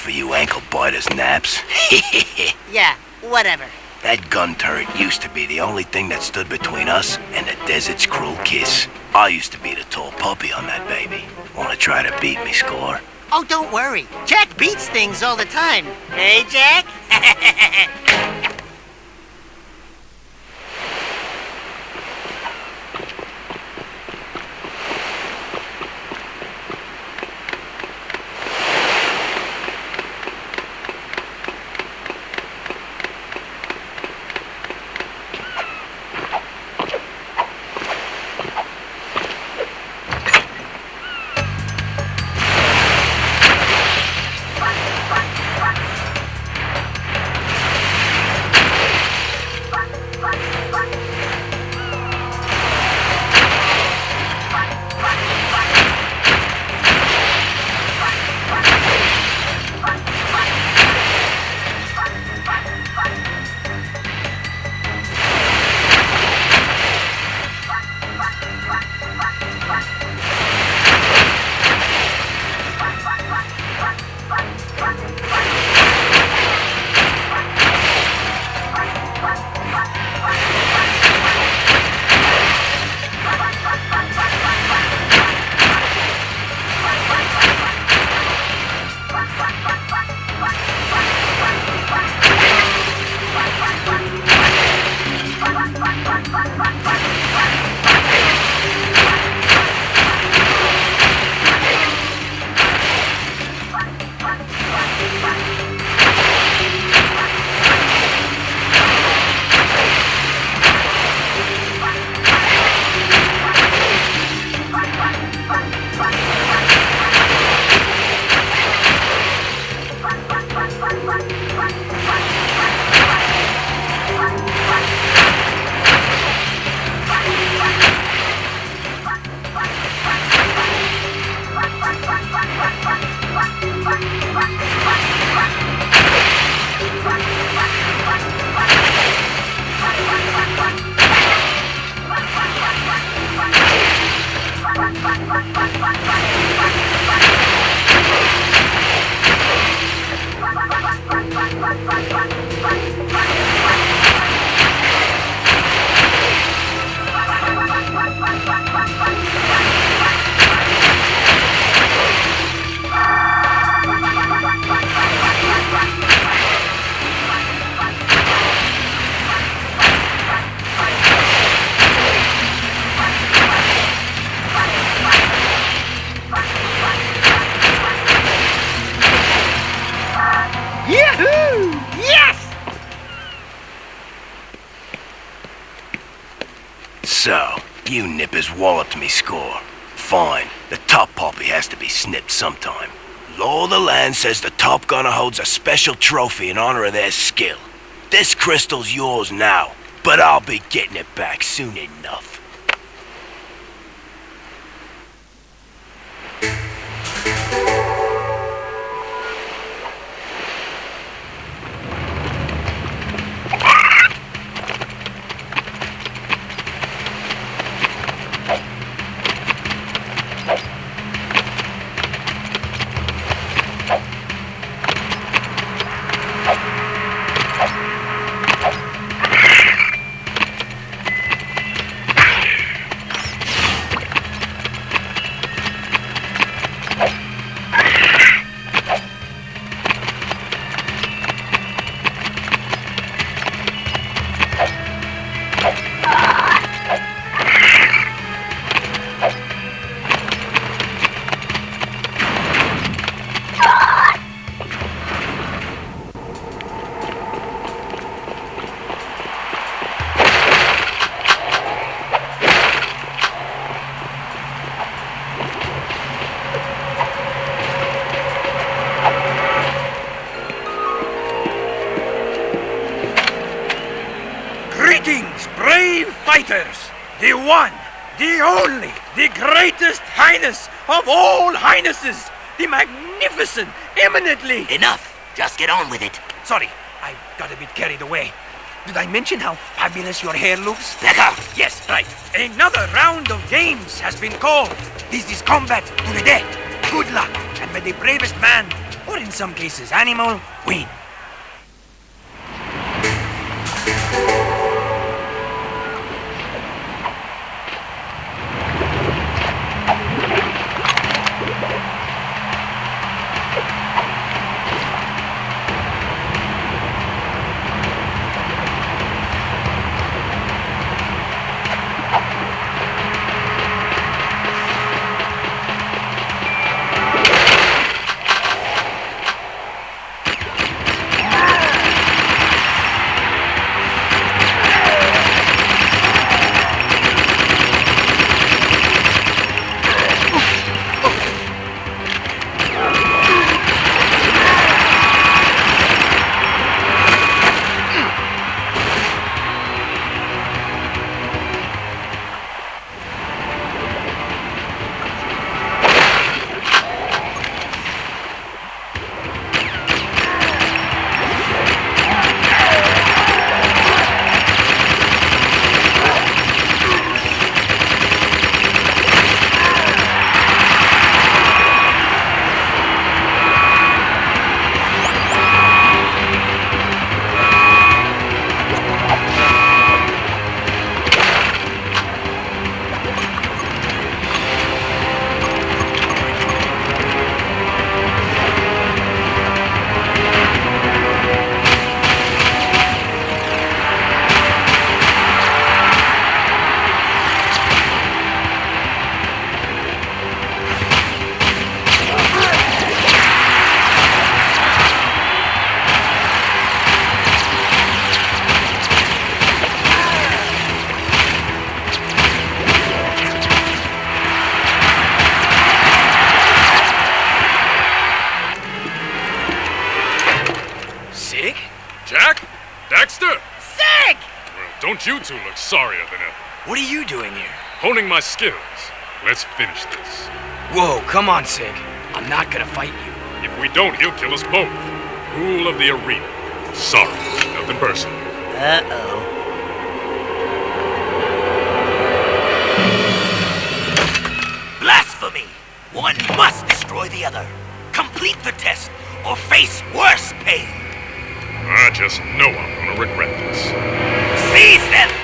for you ankle biters, Naps. Yeah, whatever. That gun turret used to be the only thing that stood between us and the desert's cruel kiss. I used to be the tall puppy on that baby. Wanna try to beat me, Score? Oh, don't worry. Jack beats things all the time. Hey, Jack? So, you nippers walloped me, Score. Fine, the top puppy has to be snipped sometime. Law of the land says the top gunner holds a special trophy in honor of their skill. This crystal's yours now, but I'll be getting it back soon enough. Greetings, brave fighters! The one, the only, the greatest highness of all highnesses, the magnificent, eminently... Enough! Just get on with it. Sorry, I got a bit carried away. Did I mention how fabulous your hair looks? Becca! Yes, right. Another round of games has been called. This is combat to the death. Good luck, and may the bravest man or in some cases animal, win. Sig? Jack? Dexter? Sig! Well, don't you two look sorrier than ever. What are you doing here? Honing my skills. Let's finish this. Whoa, come on, Sig. I'm not gonna fight you. If we don't, he'll kill us both. Rule of the arena. Sorry, nothing personal. Uh-oh. Blasphemy! One must destroy the other. Complete the test or face worse pain. I just know I'm gonna regret this. Seize them!